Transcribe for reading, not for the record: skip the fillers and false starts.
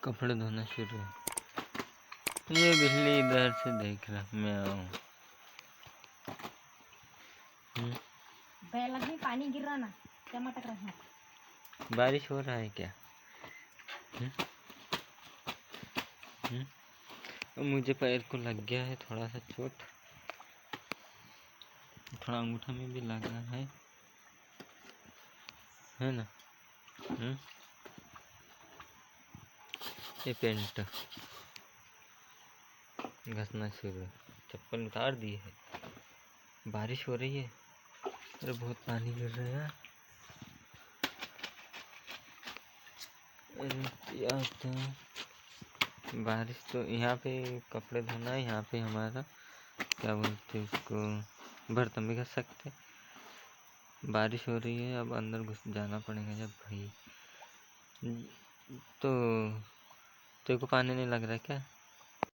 कपड़े धोना शुरू है। ये बिल्ली इधर से देख रहा मैं आऊँ। बैलग में पानी गिर रहा ना, क्या मटक रहा है? बारिश हो रहा है क्या? मुझे पैर को लग गया है थोड़ा सा चोट, थोड़ा अंगूठा में भी लगा है ना। ये पेंट घसना शुरू है। चप्पल उतार दी है। बारिश हो रही है। अरे बहुत पानी गिर रहा है। यार तो बारिश तो यहाँ पे कपड़े धोना है। यहाँ पे हमारा क्या बोलते हैं उसको, बर्तन भी घस सकते। बारिश हो रही है, अब अंदर घुस जाना पड़ेगा जब भाई। तो तेरे को पानी नहीं लग रहा है क्या?